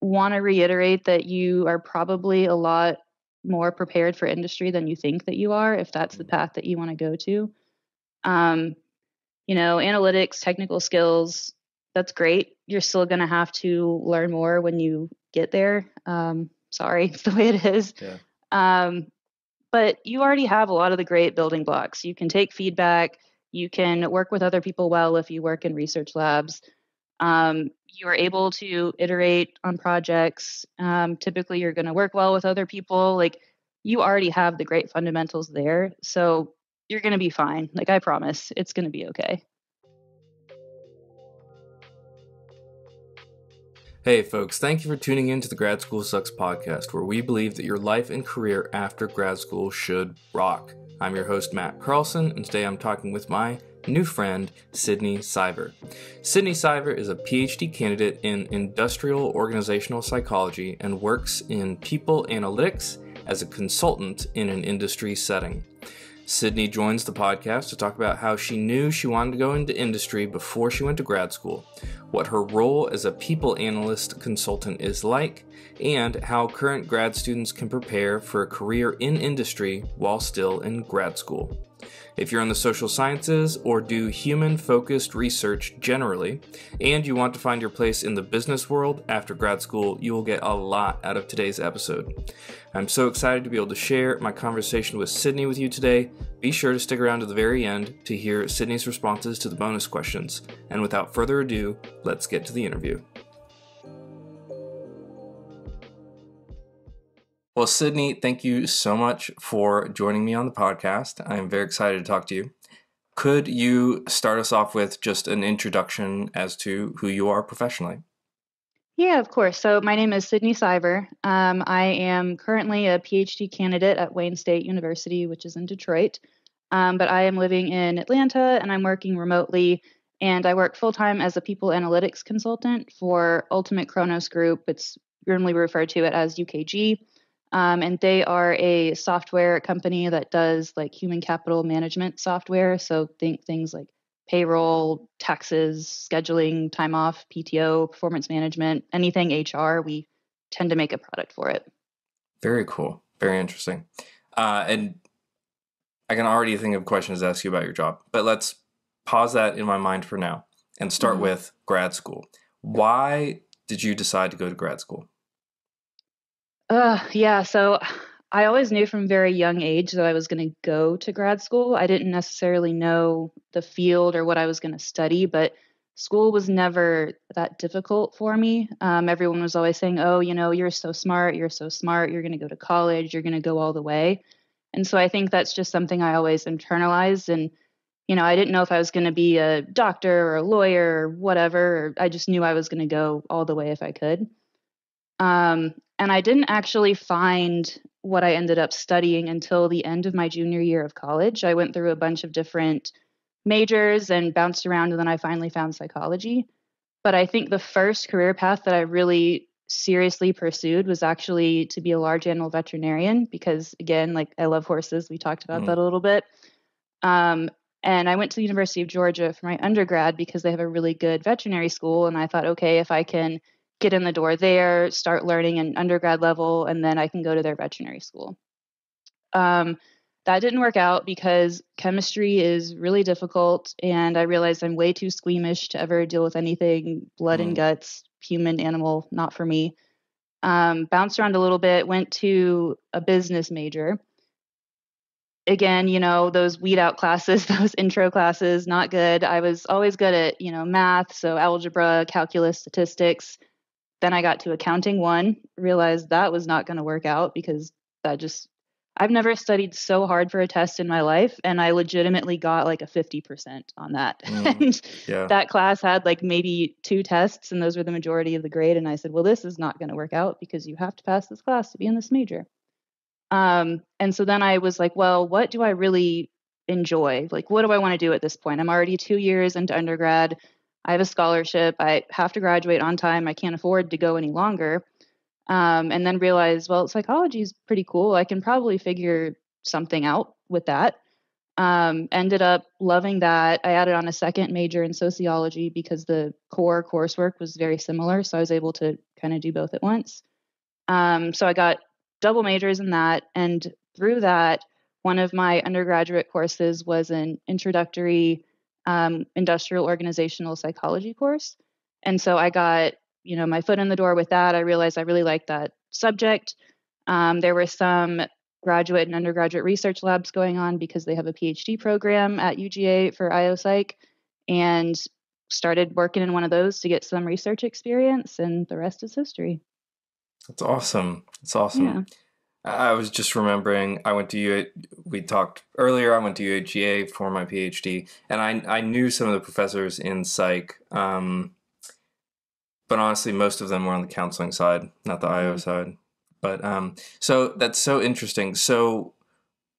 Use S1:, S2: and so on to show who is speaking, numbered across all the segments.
S1: want to reiterate that you are probably a lot more prepared for industry than you think that you are, if that's the path that you want to go to. Analytics, technical skills, that's great. You're still going to have to learn more when you get there. Sorry, it's the way it is.
S2: Yeah.
S1: But you already have a lot of the great building blocks. You can take feedback. You can work with other people well if you work in research labs. You are able to iterate on projects. Typically, you're going to work well with other people. Like, you already have the great fundamentals there. So you're going to be fine. Like, I promise, it's going to be okay.
S2: Hey folks, thank you for tuning in to the Grad School Sucks podcast, where we believe that your life and career after grad school should rock. I'm your host, Matt Carlson, and today I'm talking with my new friend, Sydney Siver. Sydney Siver is a PhD candidate in industrial organizational psychology and works in people analytics as a consultant in an industry setting. Sydney joins the podcast to talk about how she knew she wanted to go into industry before she went to grad school, what her role as a people analyst consultant is like, and how current grad students can prepare for a career in industry while still in grad school. If you're in the social sciences or do human-focused research generally, and you want to find your place in the business world after grad school, you will get a lot out of today's episode. I'm so excited to be able to share my conversation with Sydney with you today. Be sure to stick around to the very end to hear Sydney's responses to the bonus questions. And without further ado, let's get to the interview. Well, Sydney, thank you so much for joining me on the podcast. I am very excited to talk to you. Could you start us off with just an introduction as to who you are professionally?
S1: Yeah, of course. So my name is Sydney Siver. I am currently a PhD candidate at Wayne State University, which is in Detroit. But I am living in Atlanta and I'm working remotely. And I work full-time as a people analytics consultant for Ultimate Kronos Group. It's normally referred to it as UKG. And they are a software company that does like human capital management software. So think things like payroll, taxes, scheduling, time off, PTO, performance management, anything HR, we tend to make a product for it.
S2: Very cool. Very interesting. And I can already think of questions to ask you about your job, but let's pause that in my mind for now and start with grad school. Why did you decide to go to grad school?
S1: So I always knew from a very young age that I was going to go to grad school. I didn't necessarily know the field or what I was going to study, but school was never that difficult for me. Everyone was always saying, oh, you're so smart, you're going to go to college, you're going to go all the way. And so I think that's just something I always internalized. And, I didn't know if I was going to be a doctor or a lawyer or whatever. I just knew I was going to go all the way if I could. And I didn't actually find what I ended up studying until the end of my junior year of college. I went through a bunch of different majors and bounced around, and then I finally found psychology. But I think the first career path that I really seriously pursued was actually to be a large animal veterinarian because, again, like I love horses. We talked about that a little bit. And I went to the University of Georgia for my undergrad because they have a really good veterinary school. And I thought, okay, if I can get in the door there, start learning an undergrad level, and then I can go to their veterinary school. That didn't work out because chemistry is really difficult, and I realized I'm way too squeamish to ever deal with anything blood and guts, human, animal, not for me. Bounced around a little bit, went to a business major. Again, those weed out classes, those intro classes, not good. I was always good at, math, so algebra, calculus, statistics. Then I got to accounting 1, realized that was not going to work out because I've never studied so hard for a test in my life. And I legitimately got like a 50% on that. And that class had like maybe 2 tests and those were the majority of the grade. And I said, well, this is not going to work out because you have to pass this class to be in this major. And so then I was like, well, what do I really enjoy? Like, what do I want to do at this point? I'm already 2 years into undergrad. I have a scholarship. I have to graduate on time. I can't afford to go any longer. And then realize, well, psychology is pretty cool. I can probably figure something out with that. Ended up loving that. I added on a second major in sociology because the core coursework was very similar. So I was able to kind of do both at once. So I got double majors in that. And through that, one of my undergraduate courses was an introductory industrial organizational psychology course. And so I got, my foot in the door with that. I realized I really liked that subject. There were some graduate and undergraduate research labs going on because they have a PhD program at UGA for IOPsych, and started working in one of those to get some research experience, and the rest is history.
S2: That's awesome. That's awesome.
S1: Yeah.
S2: I was just remembering, we talked earlier, I went to UGA for my PhD, and I knew some of the professors in psych, but honestly, most of them were on the counseling side, not the IO side. But so that's so interesting. So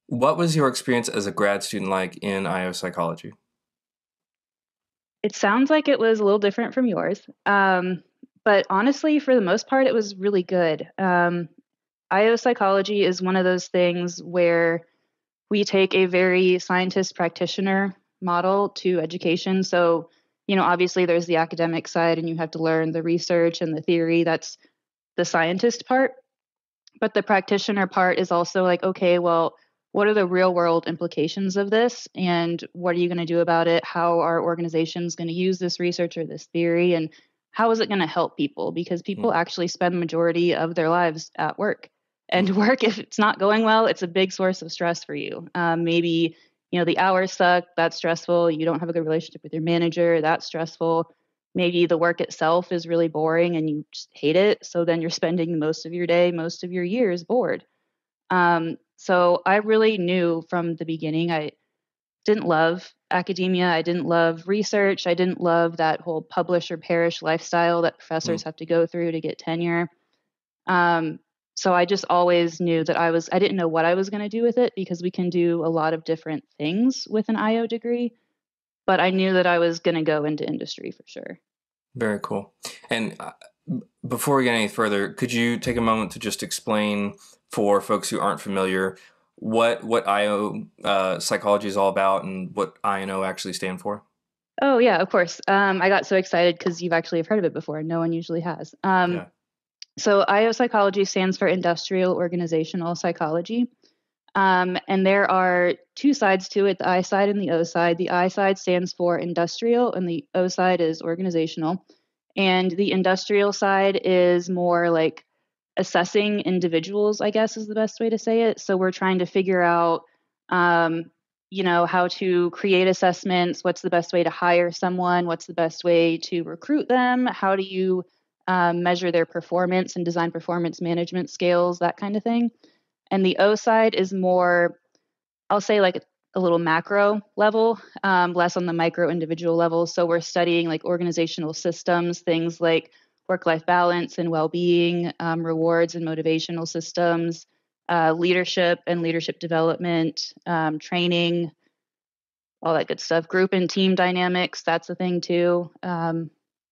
S2: what was your experience as a grad student like in IO psychology?
S1: It sounds like it was a little different from yours. But honestly, for the most part, it was really good. IO psychology is one of those things where we take a very scientist practitioner model to education. So, obviously there's the academic side and you have to learn the research and the theory. That's the scientist part. But the practitioner part is also like, okay, well, what are the real world implications of this? And what are you going to do about it? How are organizations going to use this research or this theory? And how is it going to help people? Because people actually spend the majority of their lives at work. And work, if it's not going well, it's a big source of stress for you. Maybe, the hours suck. That's stressful. You don't have a good relationship with your manager. That's stressful. Maybe the work itself is really boring and you just hate it. So then you're spending most of your day, most of your years bored. So I really knew from the beginning, I didn't love academia. I didn't love research. I didn't love that whole publish or perish lifestyle that professors have to go through to get tenure. So I just always knew that I didn't know what I was going to do with it because we can do a lot of different things with an IO degree, but I knew that I was going to go into industry for sure.
S2: Very cool. And before we get any further, could you take a moment to just explain for folks who aren't familiar what IO psychology is all about and what INO actually stand for?
S1: Oh yeah, of course. I got so excited because you've actually heard of it before. No one usually has.
S2: Yeah.
S1: So IO psychology stands for industrial organizational psychology. And there are two sides to it, the I side and the O side. The I side stands for industrial and the O side is organizational. And the industrial side is more like assessing individuals, I guess is the best way to say it. So we're trying to figure out, how to create assessments, what's the best way to hire someone, what's the best way to recruit them, how do you measure their performance and design performance management scales, that kind of thing. And the O side is more, I'll say like a little macro level, less on the micro individual level. So we're studying like organizational systems, things like work-life balance and well-being, rewards and motivational systems, leadership and leadership development, training, all that good stuff. Group and team dynamics, that's a thing too.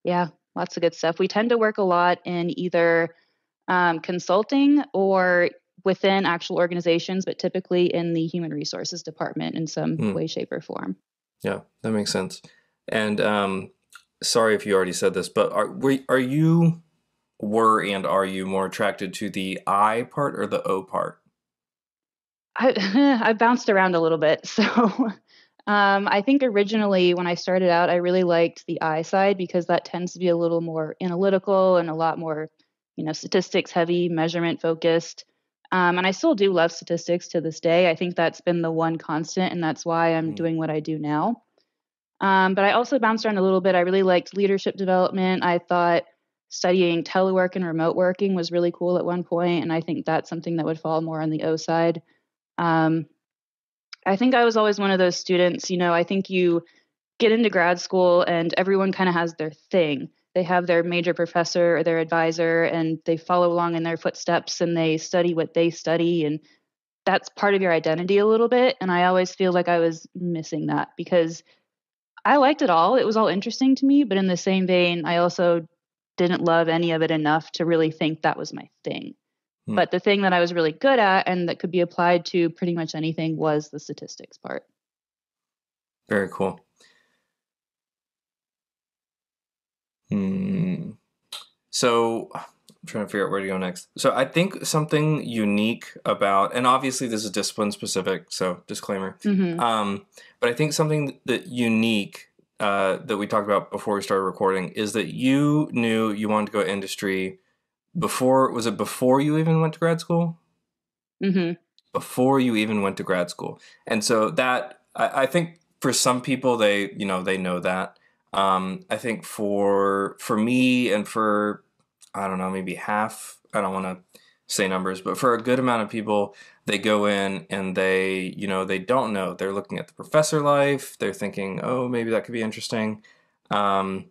S1: Yeah, lots of good stuff. We tend to work a lot in either consulting or within actual organizations, but typically in the human resources department in some way, shape, or form.
S2: Yeah, that makes sense. And sorry if you already said this, but are you more attracted to the I part or the O part?
S1: I bounced around a little bit. So I think originally when I started out, I really liked the I side because that tends to be a little more analytical and a lot more, statistics heavy, measurement focused. And I still do love statistics to this day. I think that's been the one constant, and that's why I'm doing what I do now. But I also bounced around a little bit. I really liked leadership development. I thought studying telework and remote working was really cool at one point, and I think that's something that would fall more on the O side. I think I was always one of those students, I think you get into grad school and everyone kind of has their thing. They have their major professor or their advisor and they follow along in their footsteps and they study what they study. And that's part of your identity a little bit. And I always feel like I was missing that because I liked it all. It was all interesting to me. But in the same vein, I also didn't love any of it enough to really think that was my thing. But the thing that I was really good at and that could be applied to pretty much anything was the statistics part.
S2: Very cool. So I'm trying to figure out where to go next. So I think something unique about, and obviously this is discipline specific, so disclaimer.
S1: Mm-hmm.
S2: But I think something that unique that we talked about before we started recording is that you knew you wanted to go industry before. Was it before you even went to grad school?
S1: Mm-hmm.
S2: Before you even went to grad school, and so that I think for some people they know that. I think for me and for I don't know, maybe half. I don't want to say numbers, but for a good amount of people, they go in and they don't know. They're looking at the professor life. They're thinking, oh, maybe that could be interesting. Um,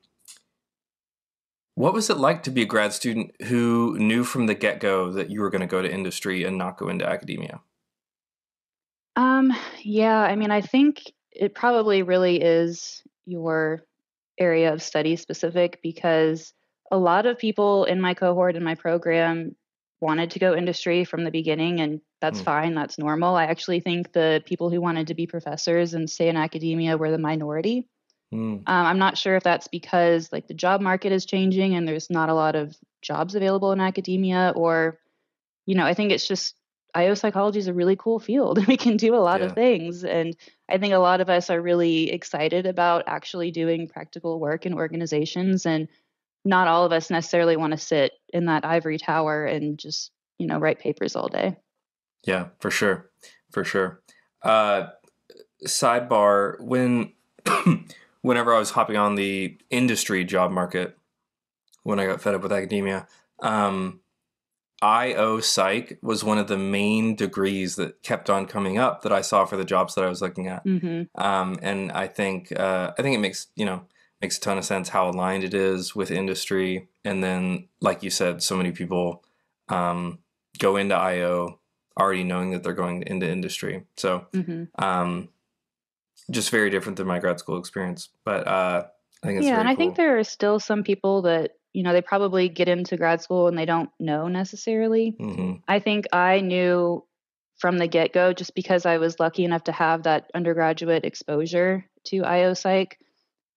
S2: what was it like to be a grad student who knew from the get-go that you were going to go to industry and not go into academia?
S1: Um, yeah, I mean, I think it probably really is your area of study specific because a lot of people in my cohort in my program wanted to go industry from the beginning, and that's
S2: Mm,
S1: fine, that's normal. I actually think the people who wanted to be professors and stay in academia were the minority.
S2: mm,
S1: I'm not sure if that's because like the job market is changing and there's not a lot of jobs available in academia, or I think it's just IO psychology is a really cool field. We can do a lot of
S2: yeah,
S1: things. And I think a lot of us are really excited about actually doing practical work in organizations. And not all of us necessarily want to sit in that ivory tower and just, write papers all day.
S2: yeah, for sure, for sure. Uh, Sidebar: whenever I was hopping on the industry job market, when I got fed up with academia, um, IOPsych was one of the main degrees that kept on coming up that I saw for the jobs that I was looking at.
S1: Hmm.
S2: And I think it makes a ton of sense how aligned it is with industry. And then, like you said, so many people um, go into IO already knowing that they're going into industry. So
S1: Hmm.
S2: um, just very different than my grad school experience. But I think it's
S1: Yeah. And
S2: very
S1: I think
S2: cool.
S1: there are still some people that, they probably get into grad school and they don't know necessarily.
S2: Hmm.
S1: I think I knew from the get go, just because I was lucky enough to have that undergraduate exposure to IOPsych.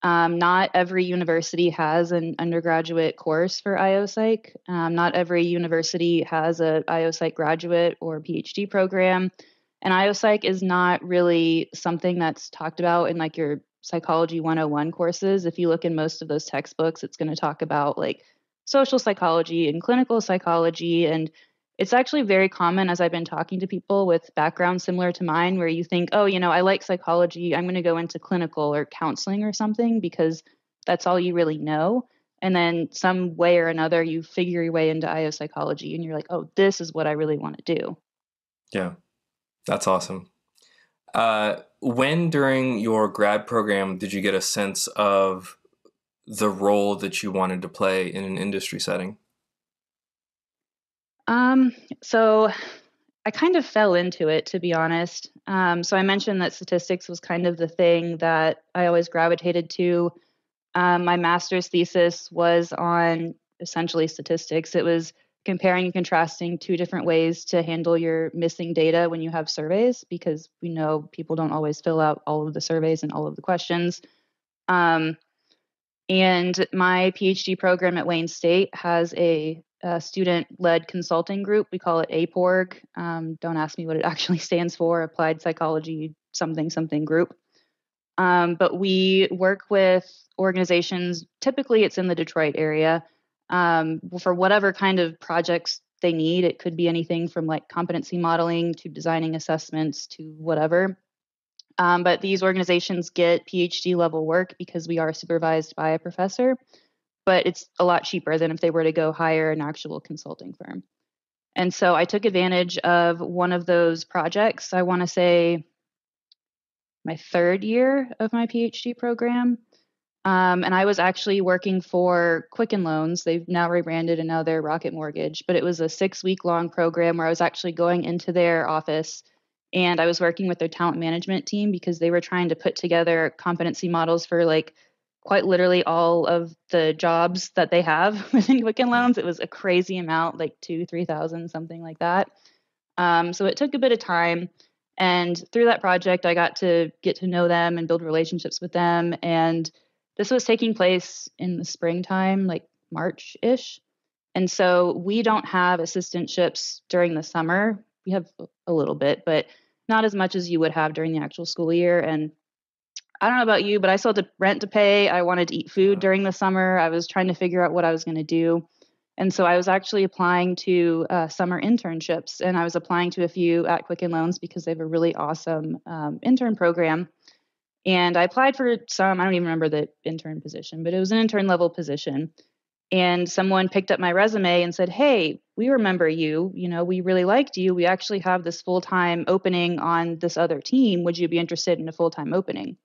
S1: Not every university has an undergraduate course for IOPsych. Not every university has a IOPsych graduate or PhD program. And IOPsych is not really something that's talked about in like your psychology 101 courses. If you look in most of those textbooks, it's going to talk about like social psychology and clinical psychology. And it's actually very common as I've been talking to people with backgrounds similar to mine, where you think, oh, I like psychology. I'm going to go into clinical or counseling or something because that's all you really know. And then some way or another, you figure your way into IO psychology and you're like, oh, this is what I really want to do.
S2: Yeah, that's awesome. When during your grad program did you get a sense of the role that you wanted to play in an industry setting?
S1: Um, so I kind of fell into it, to be honest. So I mentioned that statistics was kind of the thing that I always gravitated to. My master's thesis was on essentially statistics. It was comparing and contrasting two different ways to handle your missing data when you have surveys, because we know people don't always fill out all of the surveys and all of the questions. Um, and my PhD program at Wayne State has a student-led consulting group. We call it APORG. Don't ask me what it actually stands for, Applied Psychology something something group. But we work with organizations. Typically, it's in the Detroit area for whatever kind of projects they need. It could be anything from like competency modeling to designing assessments to whatever. But these organizations get PhD level work because we are supervised by a professor, but it's a lot cheaper than if they were to go hire an actual consulting firm. And so I took advantage of one of those projects. I want to say my third year of my PhD program. And I was actually working for Quicken Loans. They've now rebranded and now they're Rocket Mortgage. But it was a 6-week long program where I was actually going into their office and I was working with their talent management team because they were trying to put together competency models for like quite literally all of the jobs that they have within Quicken
S2: Mm,
S1: Loans. It was a crazy amount, like 2,000, 3,000, something like that. So it took a bit of time. And through that project, I got to get to know them and build relationships with them. And this was taking place in the springtime, like March-ish. And so we don't have assistantships during the summer. We have a little bit, but not as much as you would have during the actual school year. And I don't know about you, but I still had rent to pay. I wanted to eat food during the summer. I was trying to figure out what I was going to do. And so I was actually applying to summer internships, and I was applying to a few at Quicken Loans because they have a really awesome intern program. And I applied for some, I don't even remember the intern position, but it was an intern level position. And someone picked up my resume and said, "Hey, we remember you. You know, we really liked you. We actually have this full-time opening on this other team. Would you be interested in a full-time opening?"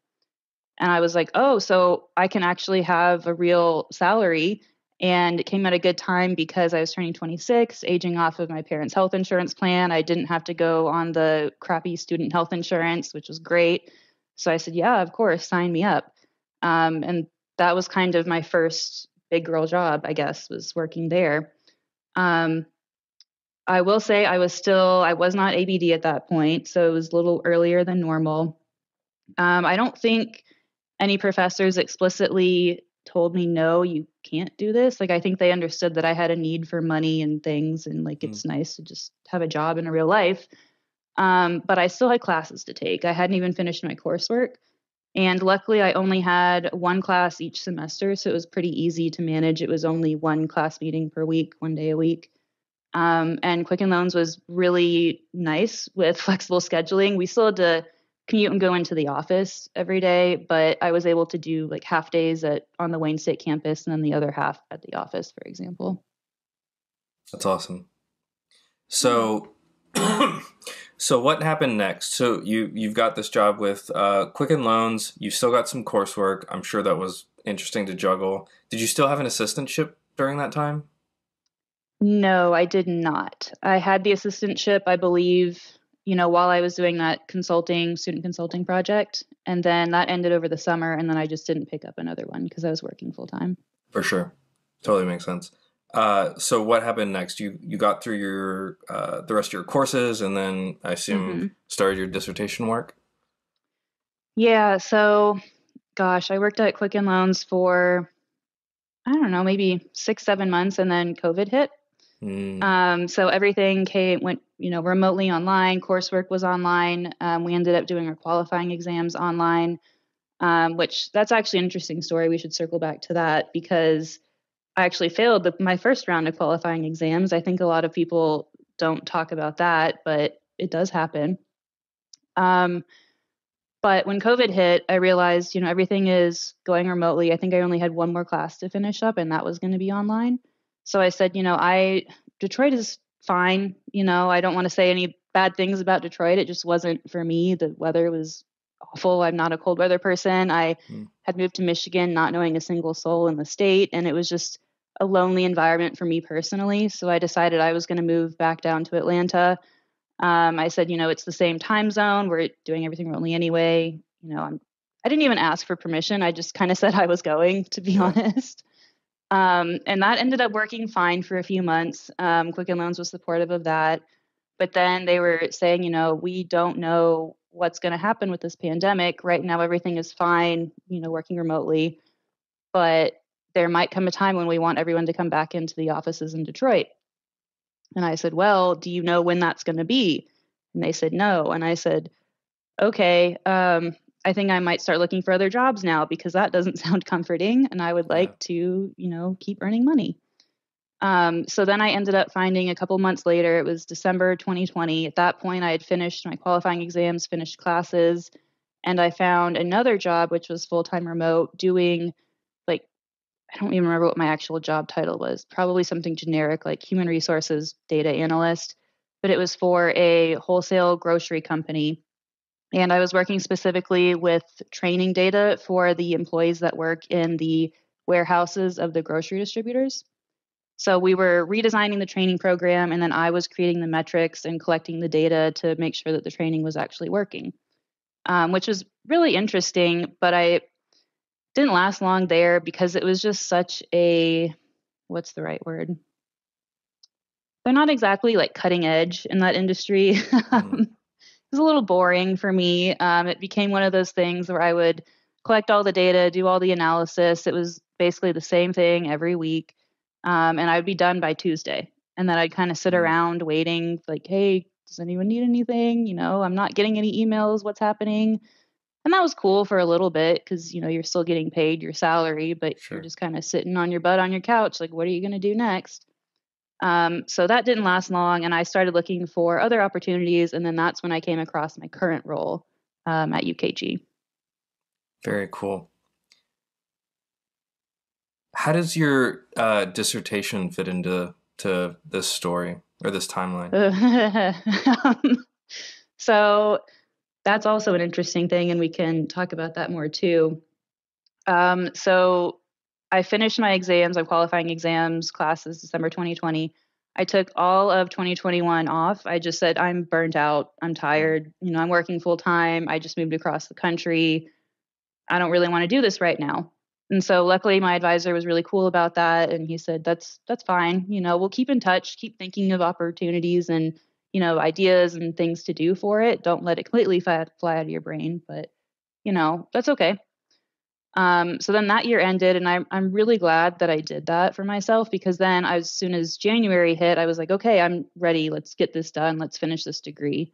S1: And I was like, "Oh, so I can actually have a real salary." And it came at a good time because I was turning 26, aging off of my parents' health insurance plan. I didn't have to go on the crappy student health insurance, which was great. So I said, "Yeah, of course, sign me up." And that was kind of my first big girl job, I guess, was working there. Um, I will say I was not ABD at that point, so it was a little earlier than normal. I don't think any professors explicitly told me, "No, you can't do this." Like, I think they understood that I had a need for money and things, and like, it's nice to just have a job in a real life. But I still had classes to take. I hadn't even finished my coursework. And luckily, I only had one class each semester, so it was pretty easy to manage. It was only one class meeting per week, one day a week. And Quicken Loans was really nice with flexible scheduling. We still had to commute and go into the office every day, but I was able to do like half days on the Wayne State campus and then the other half at the office, for example.
S2: That's awesome. So, so what happened next? So you've got this job with Quicken Loans. You still got some coursework. I'm sure that was interesting to juggle. Did you still have an assistantship during that time?
S1: No, I did not. I had the assistantship, I believe, while I was doing that student consulting project. And then that ended over the summer. And then I just didn't pick up another one because I was working full time.
S2: For sure. Totally makes sense. So what happened next? You got through your the rest of your courses, and then I assume started your dissertation work.
S1: Yeah. So, gosh, I worked at Quicken Loans for, I don't know, maybe 6, 7 months, and then COVID hit. So everything went remotely online. Coursework was online. We ended up doing our qualifying exams online, which that's actually an interesting story. We should circle back to that because I actually failed my first round of qualifying exams. I think a lot of people don't talk about that, but it does happen. But when COVID hit, I realized, everything is going remotely. I think I only had one more class to finish up, and that was going to be online. So I said, Detroit is fine. I don't want to say any bad things about Detroit. It just wasn't for me. The weather was awful. I'm not a cold weather person. I had moved to Michigan, not knowing a single soul in the state, and it was just a lonely environment for me personally. So I decided I was going to move back down to Atlanta. I said, it's the same time zone. We're doing everything remotely anyway. I didn't even ask for permission. I just kind of said I was going, to be honest. And that ended up working fine for a few months. Quicken Loans was supportive of that. But then they were saying, we don't know what's going to happen with this pandemic. Right now, everything is fine, working remotely. But there might come a time when we want everyone to come back into the offices in Detroit. And I said, "Well, do you know when that's going to be?" And they said, "No." And I said, "Okay, I think I might start looking for other jobs now because that doesn't sound comforting. And I would like to, keep earning money." So then I ended up finding a couple months later, it was December 2020. At that point, I had finished my qualifying exams, finished classes, and I found another job, which was full-time remote, doing like, I don't even remember what my actual job title was, probably something generic like human resources data analyst, but it was for a wholesale grocery company. And I was working specifically with training data for the employees that work in the warehouses of the grocery distributors. So we were redesigning the training program, and then I was creating the metrics and collecting the data to make sure that the training was actually working, which was really interesting. But I didn't last long there because it was just such what's the right word? They're not exactly like cutting edge in that industry. was a little boring for me. It became one of those things where I would collect all the data, do all the analysis. It was basically the same thing every week. And I would be done by Tuesday. And then I'd kind of sit
S2: Mm,
S1: around waiting, like, hey, does anyone need anything? I'm not getting any emails. What's happening? And that was cool for a little bit because, you're still getting paid your salary, but you're
S2: sure.
S1: just kind of sitting on your butt on your couch. Like, what are you going to do next? So that didn't last long, and I started looking for other opportunities, and then that's when I came across my current role at UKG.
S2: Very cool. How does your dissertation fit into this story or this timeline?
S1: So that's also an interesting thing, and we can talk about that more too. So I finished my exams, my qualifying exams, classes, December 2020. I took all of 2021 off. I just said, I'm burnt out. I'm
S2: Mm,
S1: tired. I'm working full time. I just moved across the country. I don't really want to do this right now. And so luckily my advisor was really cool about that. And he said, that's fine. We'll keep in touch, keep thinking of opportunities and, ideas and things to do for it. Don't let it completely fly out of your brain, but that's okay. So then that year ended, and I'm really glad that I did that for myself because then as soon as January hit, I was like, okay, I'm ready. Let's get this done. Let's finish this degree.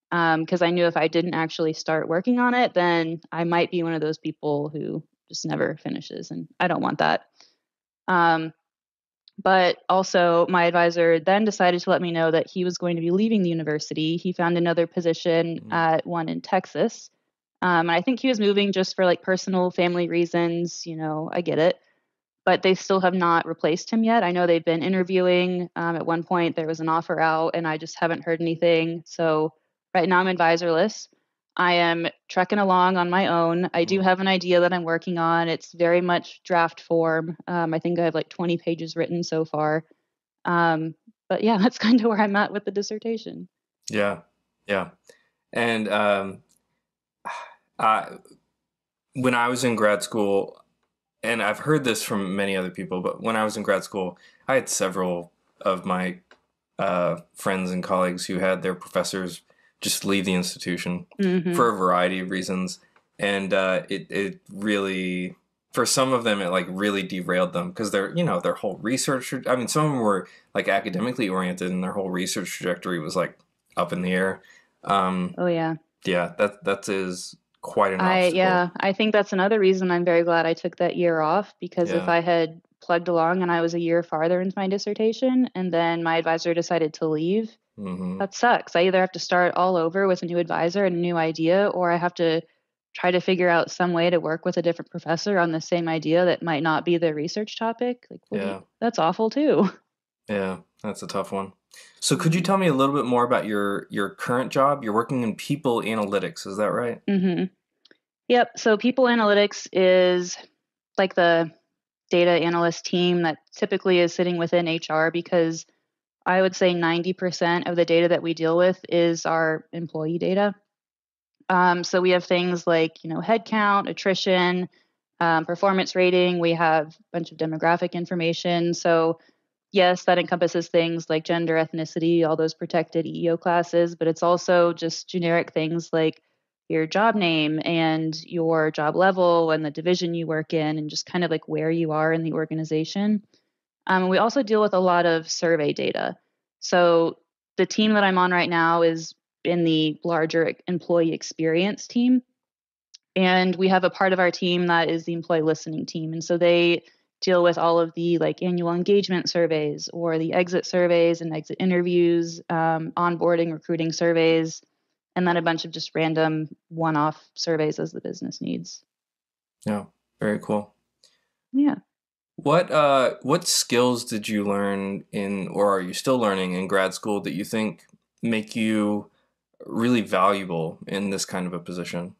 S1: Because I knew if I didn't actually start working on it, then I might be one of those people who just never finishes, and I don't want that. Um, but also, my advisor then decided to let me know that he was going to be leaving the university. He found another position
S2: mm,
S1: at one in Texas. And I think he was moving just for like personal family reasons. I get it. But they still have not replaced him yet. I know they've been interviewing. At one point, there was an offer out, and I just haven't heard anything. So right now, I'm advisorless. I am trekking along on my own. I do
S2: mm.
S1: have an idea that I'm working on. It's very much draft form. I think I have like 20 pages written so far. Um, but yeah, that's kind of where I'm at with the dissertation.
S2: Yeah, yeah. And I, when I was in grad school, and I've heard this from many other people, but when I was in grad school, I had several of my friends and colleagues who had their professors just leave the institution
S1: Hmm.
S2: for a variety of reasons, and it really, for some of them, it like really derailed them because their whole research. I mean, some of them were like academically oriented, and their whole research trajectory was like up in the air. Um,
S1: Oh yeah.
S2: yeah, that is quite an obstacle.
S1: I think that's another reason I'm very glad I took that year off because if
S2: Yeah.
S1: I had plugged along and I was a year farther into my dissertation and then my advisor decided to leave,
S2: Hmm.
S1: that sucks. I either have to start all over with a new advisor and a new idea, or I have to try to figure out some way to work with a different professor on the same idea that might not be the research topic. Like,
S2: Yeah.
S1: that's awful too.
S2: Yeah, that's a tough one. So could you
S1: Hmm.
S2: tell me a little bit more about your current job? You're working in people analytics, is that right?
S1: Hmm. Yep. So people analytics is like the data analyst team that typically is sitting within HR because I would say 90% of the data that we deal with is our employee data. So we have things like, headcount, attrition, performance rating. We have a bunch of demographic information. So yes, that encompasses things like gender, ethnicity, all those protected EEO classes, but it's also just generic things like your job name and your job level and the division you work in and just kind of like where you are in the organization. We also deal with a lot of survey data. So the team that I'm on right now is in the larger employee experience team. And we have a part of our team that is the employee listening team. And so they deal with all of the like annual engagement surveys or the exit surveys and exit interviews, onboarding, recruiting surveys, and then a bunch of just random one off surveys as the business needs.
S2: Yeah, very cool.
S1: Yeah.
S2: What skills did you learn in or are you still learning in grad school that you think make you really valuable in this kind of a position?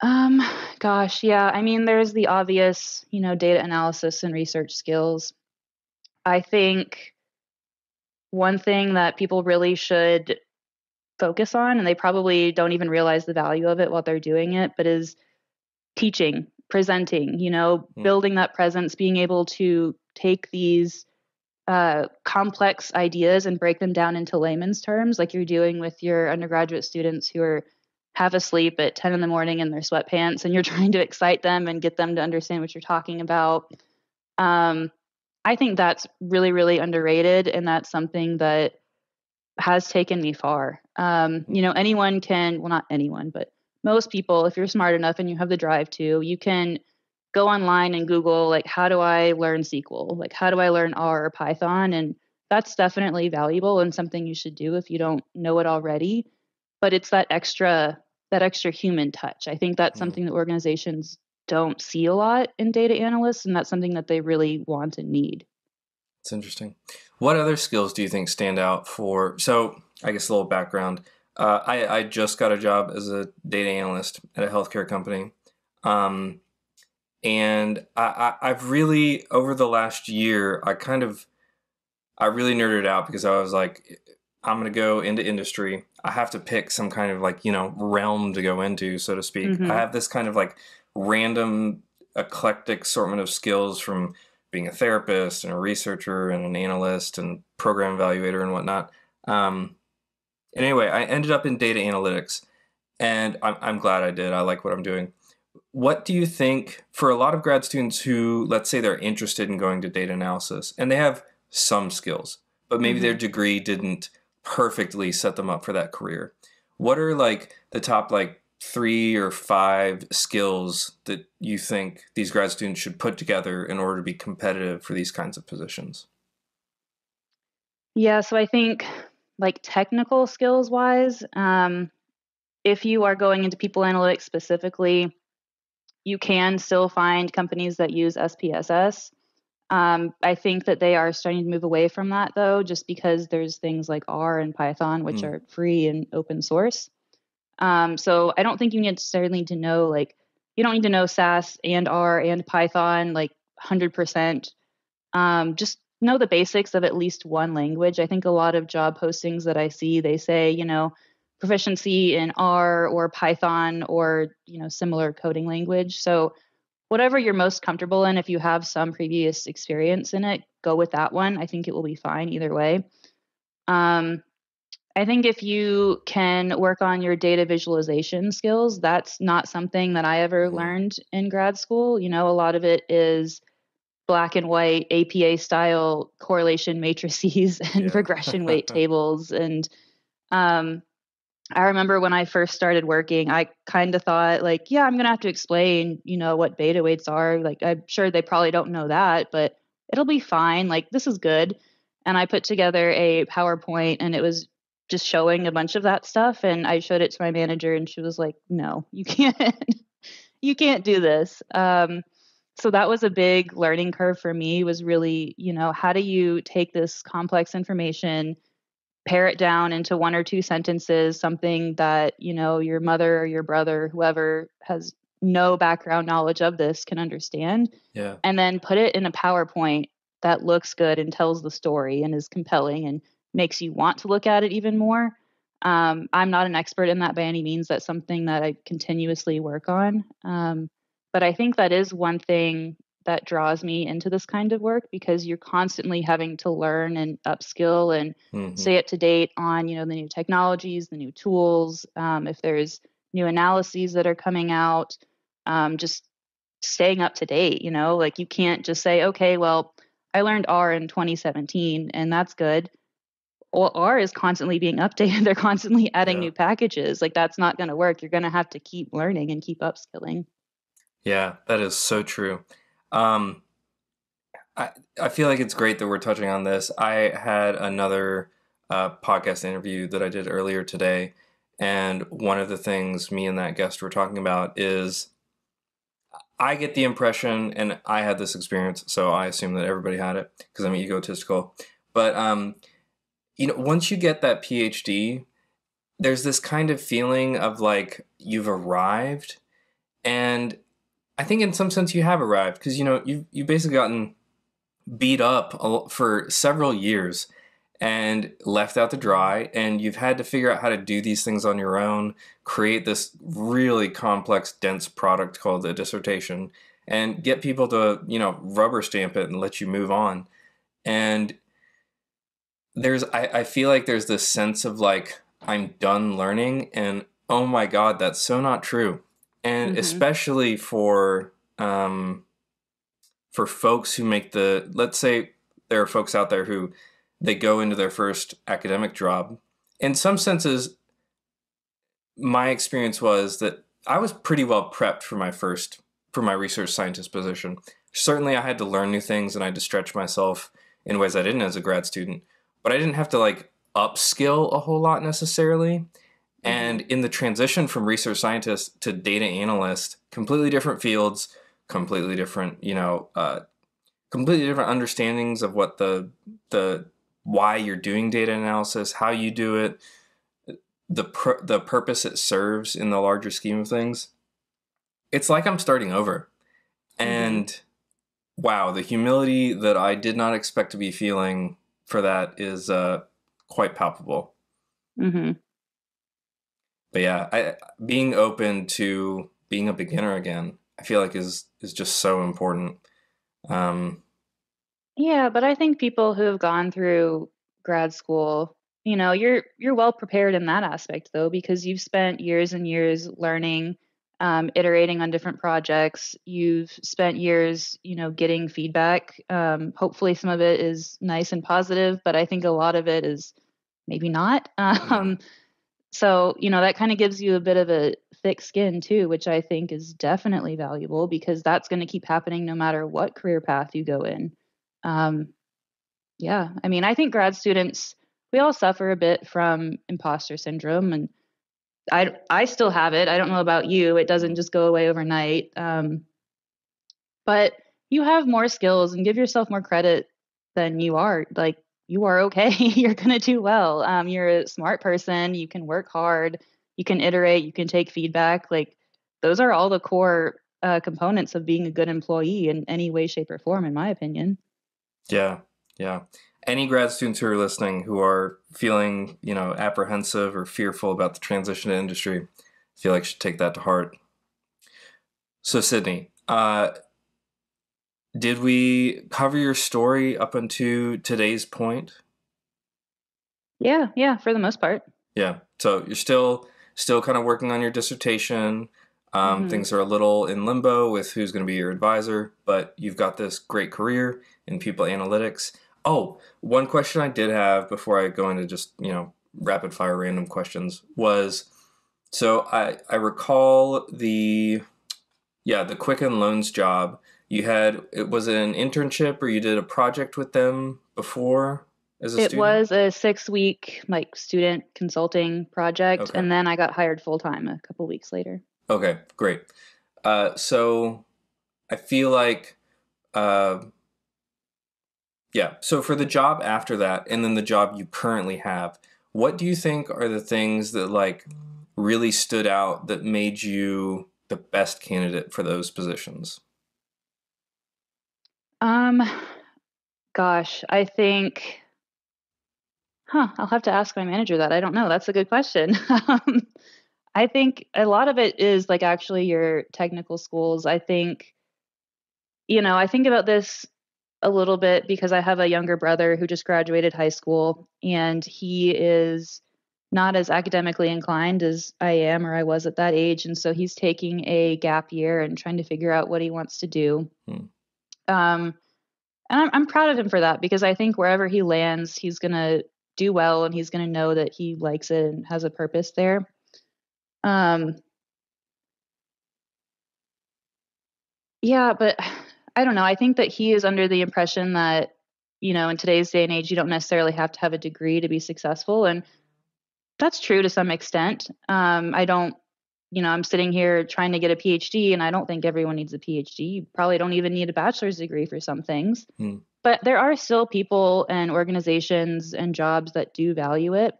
S1: Um, Gosh, yeah. I mean, there's the obvious, data analysis and research skills. I think one thing that people really should focus on, and they probably don't even realize the value of it while they're doing it, but is teaching, presenting,
S2: Mm,
S1: building that presence, being able to take these complex ideas and break them down into layman's terms, like you're doing with your undergraduate students who are half asleep at 10 in the morning in their sweatpants, and you're trying to excite them and get them to understand what you're talking about. I think that's really, really underrated, and that's something that has taken me far. Anyone can, well, not anyone, but most people, if you're smart enough and you have the drive to, you can go online and Google, like, how do I learn SQL? Like, how do I learn R or Python? And that's definitely valuable and something you should do if you don't know it already. But it's that extra human touch. I think that's something that organizations don't see a lot in data analysts, and that's something that they really want and need.
S2: It's interesting. What other skills do you think stand out for? So, I guess a little background. I just got a job as a data analyst at a healthcare company. And I've really, over the last year, I really nerded out because I was like, I'm going to go into industry. I have to pick some kind of like, realm to go into, so to speak. I have this kind of like random eclectic assortment of skills from being a therapist and a researcher and an analyst and program evaluator and whatnot. And anyway, I ended up in data analytics, and I'm glad I did. I like what I'm doing. What do you think for a lot of grad students who, let's say they're interested in going to data analysis and they have some skills, but maybe their degree didn't perfectly set them up for that career? What are like the top like 3 or 5 skills that you think these grad students should put together in order to be competitive for these kinds of positions?
S1: Yeah, so I think like technical skills wise, if you are going into people analytics specifically, you can still find companies that use SPSS. I think that they are starting to move away from that though, just because there's things like R and Python, which are free and open source. So I don't think you necessarily need to know, like, you don't need to know SAS and R and Python like 100%. Just know the basics of at least one language. I think a lot of job postings that I see, they say, proficiency in R or Python or, similar coding language. So whatever you're most comfortable in, if you have some previous experience in it, go with that one. I think it will be fine either way. I think if you can work on your data visualization skills, that's not something that I ever learned in grad school. A lot of it is black and white APA style correlation matrices and regression weight tables. And I remember when I first started working, I kind of thought like, yeah, I'm going to have to explain, what beta weights are. Like, I'm sure they probably don't know that, but it'll be fine. Like, this is good. And I put together a PowerPoint and it was just showing a bunch of that stuff. And I showed it to my manager and she was like, no, you can't, you can't do this. So that was a big learning curve for me, was really, how do you take this complex information, pare it down into 1 or 2 sentences, something that, your mother or your brother, whoever has no background knowledge of this can understand.
S2: Yeah.
S1: And then put it in a PowerPoint that looks good and tells the story and is compelling and makes you want to look at it even more. I'm not an expert in that by any means. That's something that I continuously work on. But I think that is one thing that draws me into this kind of work, because you're constantly having to learn and upskill and stay up to date on, the new technologies, the new tools, if there's new analyses that are coming out, just staying up to date, like you can't just say, okay, well, I learned R in 2017 and that's good. Well, R is constantly being updated. They're constantly adding new packages. Like, that's not going to work. You're going to have to keep learning and keep upskilling.
S2: Yeah, that is so true. I feel like it's great that we're touching on this. I had another podcast interview that I did earlier today, and one of the things me and that guest were talking about is I get the impression, and I had this experience, so I assume that everybody had it because I'm egotistical. But once you get that PhD, there's this kind of feeling of like you've arrived, and I think in some sense you have arrived, because you've basically gotten beat up for several years and left out to dry, and you've had to figure out how to do these things on your own, create this really complex, dense product called a dissertation, and get people to rubber stamp it and let you move on. And I feel like there's this sense of like I'm done learning, and oh my God, that's so not true. And
S1: Mhm.
S2: especially for folks who make let's say there are folks out there who they go into their first academic job. In some senses, my experience was that I was pretty well prepped for my research scientist position. Certainly I had to learn new things and I had to stretch myself in ways I didn't as a grad student, but I didn't have to like upskill a whole lot necessarily. And
S1: Mhm.
S2: in the transition from research scientist to data analyst, completely different fields, completely different, completely different understandings of what the why you're doing data analysis, how you do it, the purpose it serves in the larger scheme of things. It's like I'm starting over.
S1: Mhm.
S2: And wow, the humility that I did not expect to be feeling for that is quite palpable.
S1: Mhm.
S2: But yeah, being open to being a beginner again, I feel like is just so important. Um,
S1: Yeah, but I think people who have gone through grad school, you're well prepared in that aspect though, because you've spent years and years learning, iterating on different projects. You've spent years, getting feedback. Hopefully, some of it is nice and positive, but I think a lot of it is maybe not.
S2: yeah,
S1: So, that kind of gives you a bit of a thick skin too, which I think is definitely valuable because that's going to keep happening no matter what career path you go in. Um, yeah, I mean, I think grad students, we all suffer a bit from imposter syndrome, and I still have it. I don't know about you. It doesn't just go away overnight. But you have more skills and give yourself more credit than you are. Like you are okay. You're gonna do well. You're a smart person. You can work hard. You can iterate. You can take feedback. Like those are all the core components of being a good employee in any way, shape, or form, in my opinion.
S2: yeah, yeah. Any grad students who are listening who are feeling, apprehensive or fearful about the transition to industry, I feel like should take that to heart. So, Sydney, did we cover your story up until today's point?
S1: Yeah, yeah, for the most part.
S2: Yeah. So you're still kind of working on your dissertation.
S1: Hmm.
S2: Things are a little in limbo with who's going to be your advisor, but you've got this great career in people analytics. Oh, one question I did have before I go into just rapid fire random questions was so I recall the Quicken Loans job you had. It was it an internship or you did a project with them before as a
S1: It
S2: student?
S1: was a 6 week like student consulting project,
S2: Okay.
S1: and then I got hired full time a couple weeks later.
S2: Okay, great. So I feel like, uh, yeah. So for the job after that, and then the job you currently have, what do you think are the things that like really stood out that made you the best candidate for those positions?
S1: Um, Gosh, I think, I'll have to ask my manager that. I don't know. That's a good question. I think a lot of it is like actually your technical schools. I think about this a little bit because I have a younger brother who just graduated high school and he is not as academically inclined as I am or I was at that age. And so he's taking a gap year and trying to figure out what he wants to do.
S2: Hmm.
S1: Um, And I'm proud of him for that because I think wherever he lands, he's going to do well and he's going to know that he likes it and has a purpose there. Um, yeah, but I don't know. I think that he is under the impression that, in today's day and age, you don't necessarily have to have a degree to be successful. And that's true to some extent. I don't, I'm sitting here trying to get a PhD and I don't think everyone needs a PhD. You probably don't even need a bachelor's degree for some things.
S2: Hmm.
S1: But there are still people and organizations and jobs that do value it.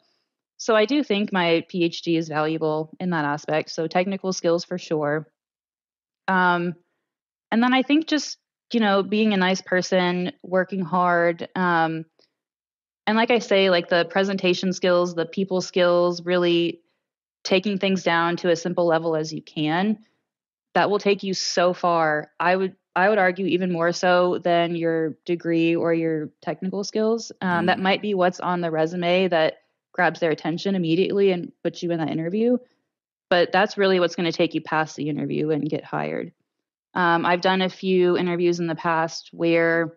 S1: So I do think my PhD is valuable in that aspect. So technical skills for sure. Um, and then I think just, being a nice person, working hard. And like I say, like the presentation skills, the people skills, really taking things down to a simple level as you can, that will take you so far. I would argue even more so than your degree or your technical skills. That might be what's on the resume that grabs their attention immediately and puts you in that interview. But that's really what's going to take you past the interview and get hired. I've done a few interviews in the past where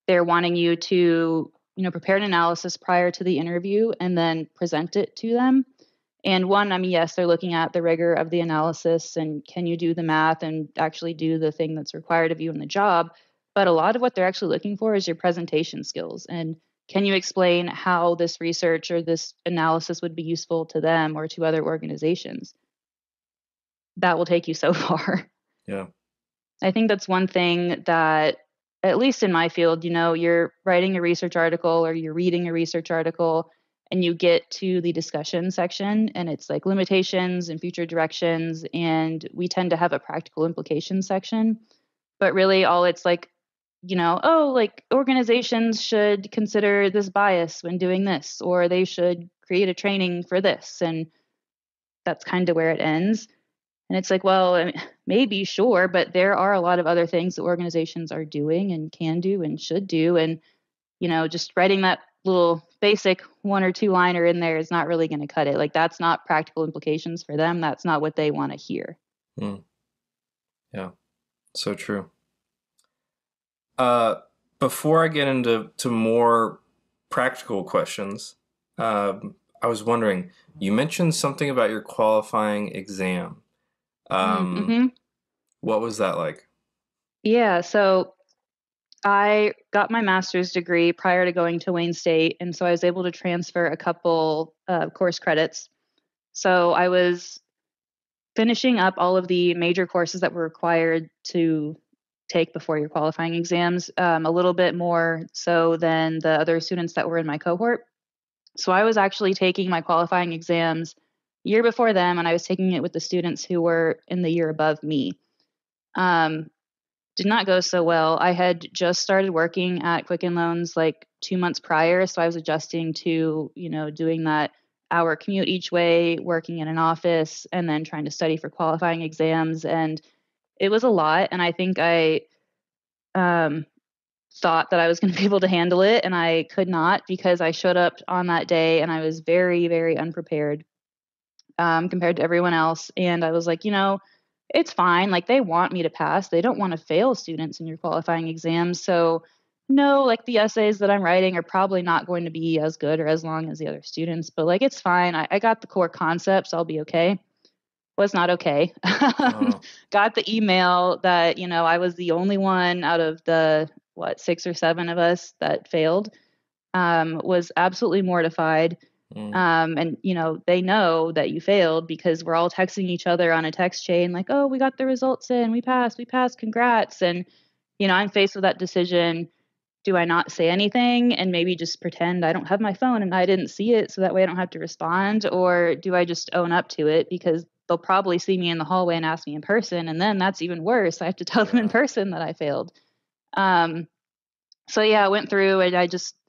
S1: they're wanting you to, prepare an analysis prior to the interview and then present it to them. And one, I mean, yes, they're looking at the rigor of the analysis and can you do the math and actually do the thing that's required of you in the job. But a lot of what they're actually looking for is your presentation skills. And can you explain how this research or this analysis would be useful to them or to other organizations? That will take you so far.
S2: Yeah.
S1: I think that's one thing that, at least in my field, you're writing a research article or you're reading a research article and you get to the discussion section and it's like limitations and future directions. And we tend to have a practical implications section. But really, all it's like, like organizations should consider this bias when doing this, or they should create a training for this. And that's kind of where it ends. And it's like, well, I mean, maybe, sure, but there are a lot of other things that organizations are doing and can do and should do. And, just writing that little basic 1 or 2 liner in there is not really going to cut it. Like, that's not practical implications for them. That's not what they want to hear.
S2: Yeah, so true. Before I get into more practical questions, I was wondering, you mentioned something about your qualifying exam. What was that like?
S1: Yeah, so I got my master's degree prior to going to Wayne State, and so I was able to transfer a couple course credits. So I was finishing up all of the major courses that were required to take before your qualifying exams, a little bit more so than the other students that were in my cohort. So I was actually taking my qualifying exams year before them, and I was taking it with the students who were in the year above me. Did not go so well. I had just started working at Quicken Loans like 2 months prior, so I was adjusting to, doing that hour commute each way, working in an office, and then trying to study for qualifying exams. And it was a lot, and I think I thought that I was going to be able to handle it, and I could not because I showed up on that day and I was very, very unprepared compared to everyone else. And I was like, it's fine. Like, they want me to pass. They don't want to fail students in your qualifying exams. So no, like, the essays that I'm writing are probably not going to be as good or as long as the other students, but like, it's fine. I got the core concepts. I'll be okay. Was not okay. Got the email that, I was the only one out of the, 6 or 7 of us that failed. Was absolutely mortified. And, they know that you failed because we're all texting each other on a text chain like, oh, we got the results in, we passed, congrats. And, I'm faced with that decision. Do I not say anything and maybe just pretend I don't have my phone and I didn't see it so that way I don't have to respond? Or do I just own up to it because they'll probably see me in the hallway and ask me in person, and then that's even worse. I have to tell them in person that I failed. So yeah, I went through and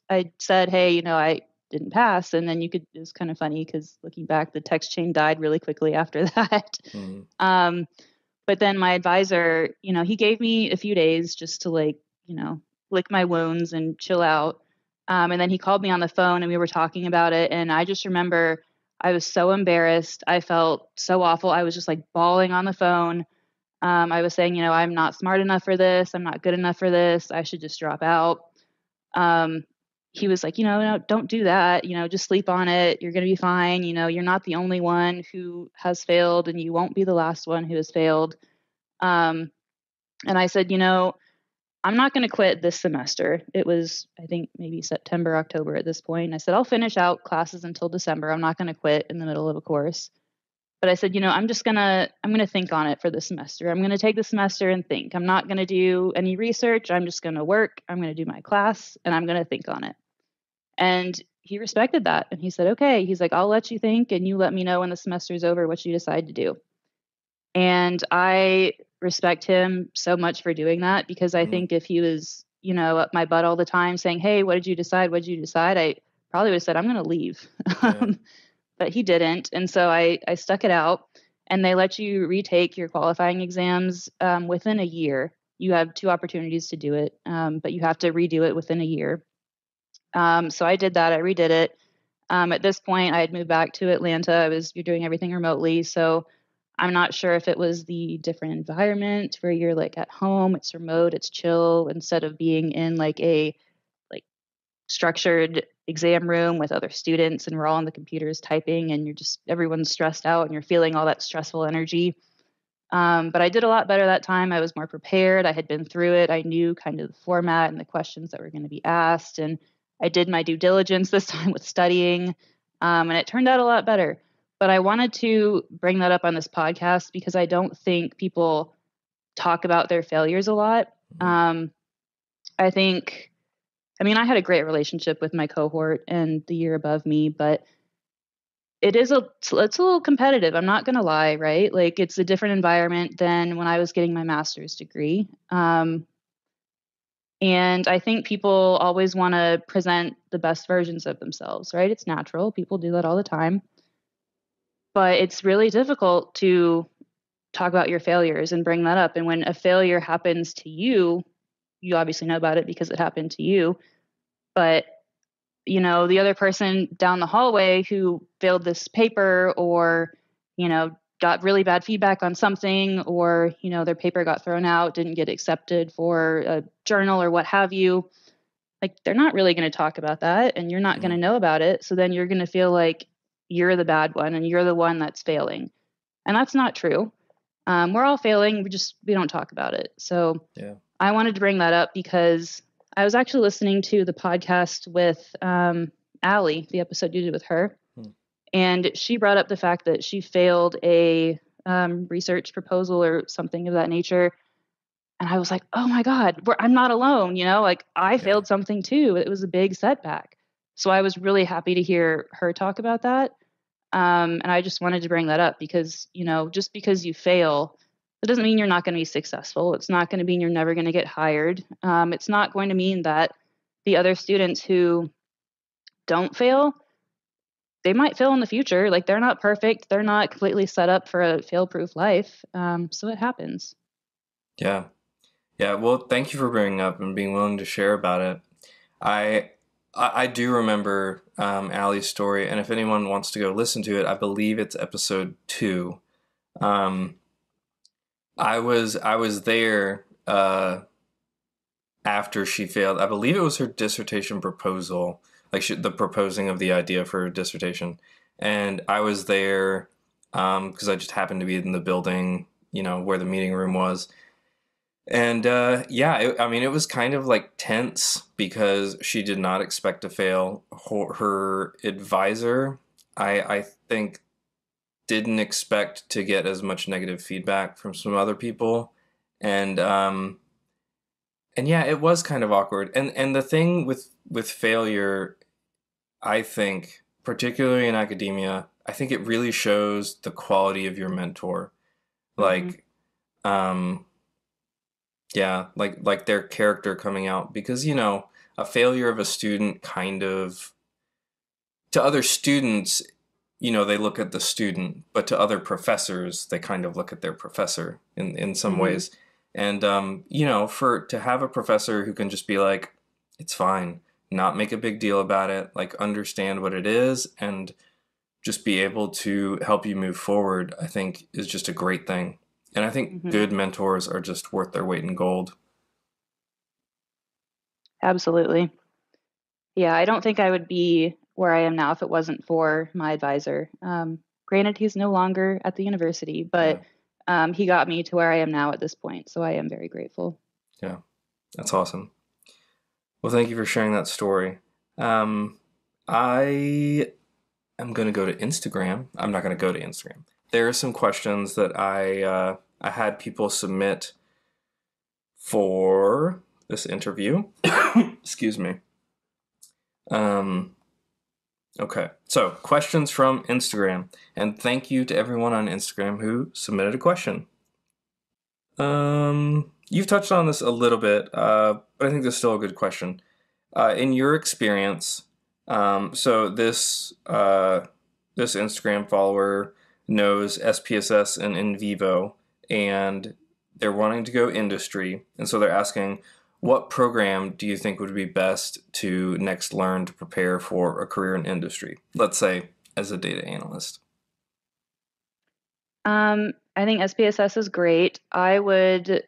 S1: I said, hey, I didn't pass. And then it was kind of funny because looking back, the text chain died really quickly after that. But then my advisor, he gave me a few days just to lick my wounds and chill out. And then he called me on the phone and we were talking about it. And I just remember I was so embarrassed. I felt so awful. I was just like bawling on the phone. I was saying, I'm not smart enough for this. I'm not good enough for this. I should just drop out. He was like, no, don't do that. Just sleep on it. You're going to be fine. You're not the only one who has failed and you won't be the last one who has failed. And I said, I'm not going to quit this semester. It was, I think, maybe September, October at this point. I said, I'll finish out classes until December. I'm not going to quit in the middle of a course. But I said, I'm going to think on it for the semester. I'm going to take the semester and think. I'm not going to do any research. I'm just going to work. I'm going to do my class and I'm going to think on it. And he respected that. And he said, okay. He's like, I'll let you think and you let me know when the semester is over what you decide to do. And I respect him so much for doing that because I think if he was, up my butt all the time saying, hey, what did you decide? What did you decide? I probably would have said, I'm going to leave. Yeah. But he didn't. And so I stuck it out, and they let you retake your qualifying exams within a year. You have 2 opportunities to do it, but you have to redo it within a year. So I did that. I redid it. At this point, I had moved back to Atlanta. You're doing everything remotely. So I'm not sure if it was the different environment where you're like at home, it's remote, it's chill, instead of being in like a like structured exam room with other students and we're all on the computers typing and everyone's stressed out and you're feeling all that stressful energy. But I did a lot better that time. I was more prepared. I had been through it. I knew kind of the format and the questions that were going to be asked. And I did my due diligence this time with studying. And it turned out a lot better. But I wanted to bring that up on this podcast because I don't think people talk about their failures a lot. Um, I think, I mean, I had a great relationship with my cohort and the year above me, but it's a little competitive. I'm not going to lie, right? Like it's a different environment than when I was getting my master's degree. And I think people always want to present the best versions of themselves, right? It's natural. People do that all the time. But it's really difficult to talk about your failures and bring that up. And when a failure happens to you, you obviously know about it because it happened to you. But the other person down the hallway who failed this paper or, got really bad feedback on something or, their paper got thrown out, didn't get accepted for a journal or what have you, like they're not really going to talk about that and you're not going to know about it. So then you're going to feel like you're the bad one and you're the one that's failing. And that's not true. We're all failing. We don't talk about it. So
S2: yeah.
S1: I wanted to bring that up because I was actually listening to the podcast with Allie, the episode you did with her. And she brought up the fact that she failed a research proposal or something of that nature. And I was like, oh my God, I'm not alone. Like I failed something too. It was a big setback. So I was really happy to hear her talk about that. And I just wanted to bring that up because, just because you fail, it doesn't mean you're not going to be successful. It's not going to mean you're never going to get hired. It's not going to mean that the other students who don't fail, they might fail in the future. Like they're not perfect. They're not completely set up for a fail-proof life. So it happens.
S2: Yeah. Yeah. Well, thank you for bringing up and being willing to share about it. I do remember Allie's story, and if anyone wants to go listen to it, I believe it's episode 2. I was there after she failed. I believe it was her dissertation proposal, like the proposing of the idea for her dissertation, and I was there because I just happened to be in the building, where the meeting room was. And it was kind of like tense because she did not expect to fail. Her advisor, I think, didn't expect to get as much negative feedback from some other people. And yeah, it was kind of awkward. And the thing with failure, I think, particularly in academia, I think it really shows the quality of your mentor. Like, yeah, like their character coming out, because a failure of a student kind of, to other students, they look at the student, but to other professors they kind of look at their professor in some ways. And to have a professor who can just be like, it's fine, not make a big deal about it, like understand what it is and just be able to help you move forward, I think is just a great thing. And I think good mentors are just worth their weight in gold.
S1: Absolutely. Yeah, I don't think I would be where I am now if it wasn't for my advisor. Granted, he's no longer at the university, but he got me to where I am now at this point. So I am very grateful.
S2: Yeah, that's awesome. Well, thank you for sharing that story. I am going to go to Instagram. I'm not going to go to Instagram. There are some questions that I had people submit for this interview. Excuse me. Okay, so questions from Instagram, and thank you to everyone on Instagram who submitted a question. You've touched on this a little bit, but I think this is still a good question. In your experience, so this Instagram follower knows SPSS and in vivo, and they're wanting to go industry, and so they're asking, what program do you think would be best to next learn to prepare for a career in industry? Let's say as a data analyst.
S1: I think SPSS is great. I would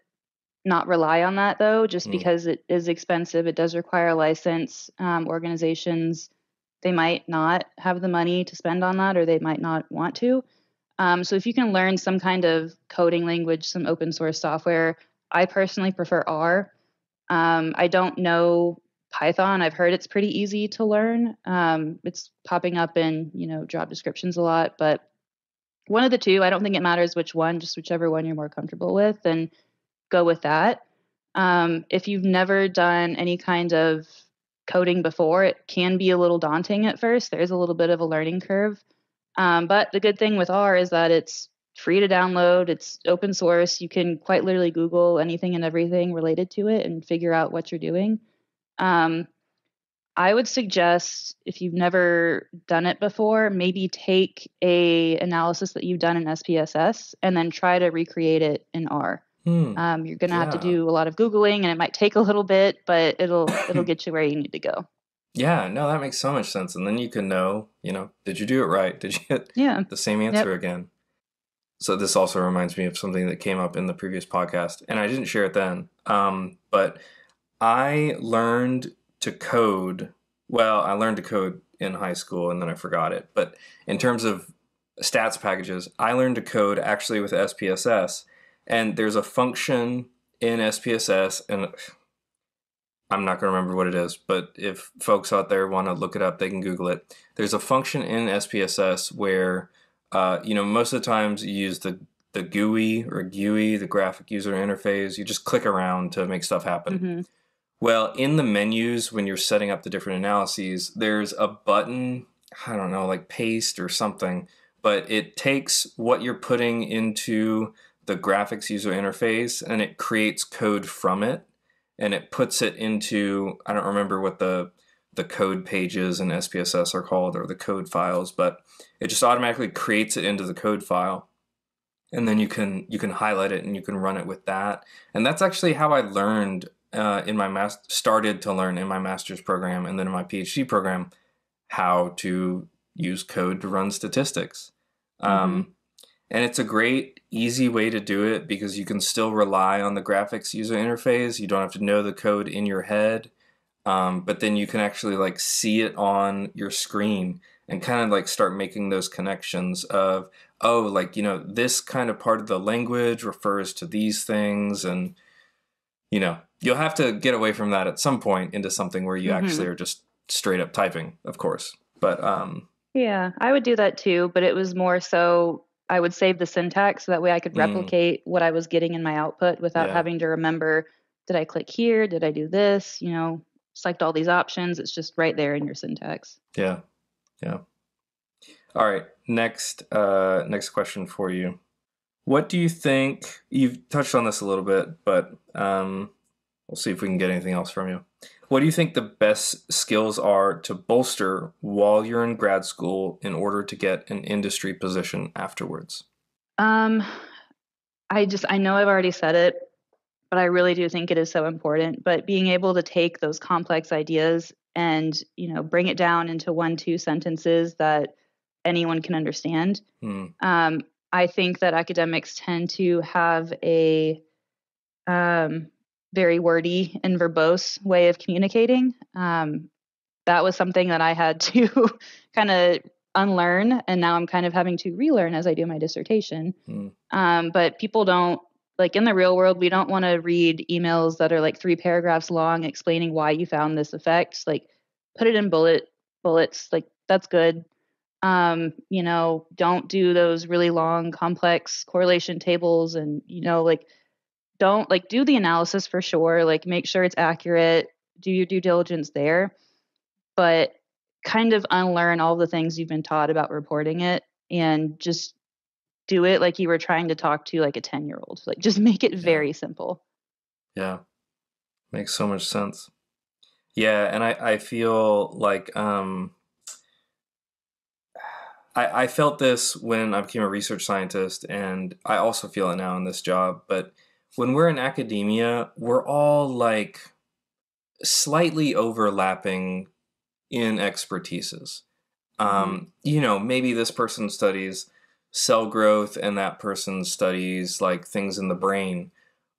S1: not rely on that though, just
S2: Mm.
S1: because it is expensive. It does require a license. Organizations, they might not have the money to spend on that, or they might not want to. So if you can learn some kind of coding language, some open source software, I personally prefer R. I don't know Python. I've heard it's pretty easy to learn. It's popping up in, job descriptions a lot, but one of the two. I don't think it matters which one, just whichever one you're more comfortable with, and go with that. If you've never done any kind of coding before, it can be a little daunting at first. There's a little bit of a learning curve. But the good thing with R is that it's free to download, it's open source. You can quite literally Google anything and everything related to it and figure out what you're doing. Um, I would suggest, if you've never done it before, maybe take a analysis that you've done in SPSS and then try to recreate it in R. You're going to have to
S2: Yeah.
S1: do a lot of Googling, and it might take a little bit, but it'll get you where you need to go.
S2: Yeah, no, that makes so much sense. And then you can know, did you do it right? Did you get
S1: Yeah.
S2: the same answer
S1: Yep.
S2: again? So this also reminds me of something that came up in the previous podcast, and I didn't share it then. But I learned to code. Well, I learned to code in high school, and then I forgot it. But in terms of stats packages, I learned to code actually with SPSS, and there's a function in SPSS, and I'm not going to remember what it is, but if folks out there want to look it up, they can Google it. There's a function in SPSS where, most of the times you use the GUI, the graphic user interface. You just click around to make stuff happen.
S1: Mm-hmm.
S2: Well, in the menus, when you're setting up the different analyses, there's a button, I don't know, like paste or something, but it takes what you're putting into the graphics user interface and it creates code from it. And it puts it into, I don't remember what the code pages in SPSS are called, or the code files, but it just automatically creates it into the code file. And then you can highlight it and you can run it with that. And that's actually how I learned started to learn in my master's program and then in my PhD program how to use code to run statistics.
S1: Mm-hmm.
S2: And it's a great, easy way to do it because you can still rely on the graphics user interface. You don't have to know the code in your head, but then you can actually see it on your screen and kind of start making those connections of, this kind of part of the language refers to these things. And, you'll have to get away from that at some point into something where you
S1: Mm-hmm.
S2: actually are just straight up typing, of course. But,
S1: Yeah, I would do that too, but it was more so I would save the syntax so that way I could replicate what I was getting in my output without
S2: yeah,
S1: having to remember, did I click here? Did I do this? Select all these options. It's just right there in your syntax.
S2: yeah, yeah. All right, next question for you. What do you think? You've touched on this a little bit, but we'll see if we can get anything else from you. What do you think the best skills are to bolster while you're in grad school in order to get an industry position afterwards?
S1: Um, I know I've already said it, but I really do think it is so important. But being able to take those complex ideas and, bring it down into 1, 2 sentences that anyone can understand.
S2: Hmm.
S1: I think that academics tend to have a very wordy and verbose way of communicating. That was something that I had to kind of unlearn, and now I'm kind of having to relearn as I do my dissertation.
S2: Hmm.
S1: But people don't, in the real world, we don't want to read emails that are 3 paragraphs long explaining why you found this effect. Put it in bullets. That's good. Don't do those really long, complex correlation tables, and don't do the analysis for sure. Make sure it's accurate. Do your due diligence there, but kind of unlearn all the things you've been taught about reporting it and just do it like you were trying to talk to a 10-year-old. Just make it
S2: Yeah.
S1: very simple.
S2: Yeah. Makes so much sense. Yeah, and I feel like I felt this when I became a research scientist, and I also feel it now in this job. But when we're in academia, we're all like slightly overlapping in expertises.
S1: Hmm.
S2: Maybe this person studies cell growth and that person studies like things in the brain,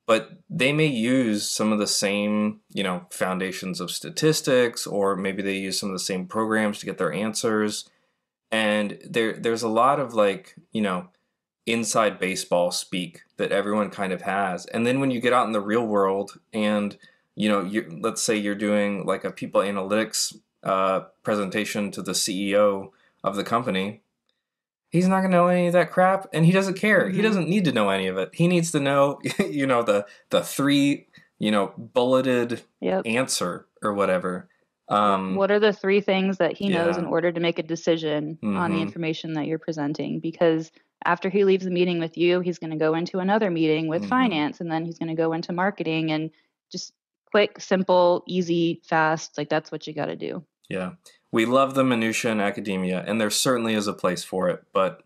S2: but they may use some of the same, foundations of statistics, or maybe they use some of the same programs to get their answers. And there's a lot of like, inside baseball speak that everyone kind of has. And then when you get out in the real world and, let's say you're doing like a people analytics presentation to the CEO of the company, he's not going to know any of that crap, and he doesn't care. He
S1: Hmm.
S2: doesn't need to know any of it. He needs to know, the three, bulleted
S1: Yep.
S2: answer or whatever.
S1: Yep. What are the three things that he knows in
S2: Yeah.
S1: order to make a decision on the
S2: Mm-hmm.
S1: information that you're presenting? Because after he leaves the meeting with you, he's going to go into another meeting with
S2: Mm-hmm.
S1: finance, and then he's going to go into marketing, and just quick, simple, easy, fast. Like that's what you got to do.
S2: Yeah. We love the minutia in academia, and there certainly is a place for it, but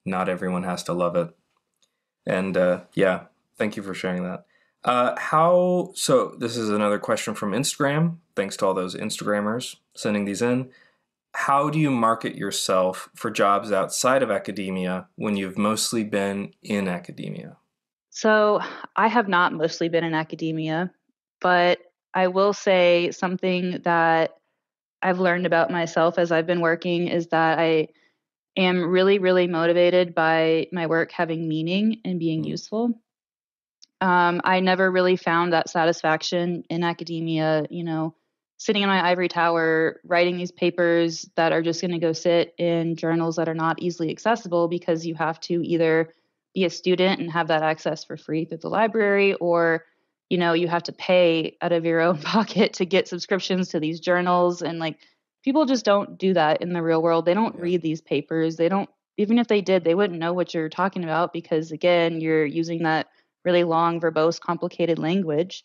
S2: not everyone has to love it. And yeah, thank you for sharing that. So this is another question from Instagram. Thanks to all those Instagrammers sending these in. How do you market yourself for jobs outside of academia when you've mostly been in academia?
S1: So I have not mostly been in academia, but I will say something that I've learned about myself as I've been working is that I am really, really motivated by my work having meaning and being
S2: Mm,
S1: useful. I never really found that satisfaction in academia, sitting in my ivory tower, writing these papers that are just going to go sit in journals that are not easily accessible because you have to either be a student and have that access for free through the library, or, you have to pay out of your own pocket to get subscriptions to these journals. And like, people just don't do that in the real world. They don't
S2: yeah.
S1: read these papers. They don't, even if they did, they wouldn't know what you're talking about because, again, you're using that really long, verbose, complicated language.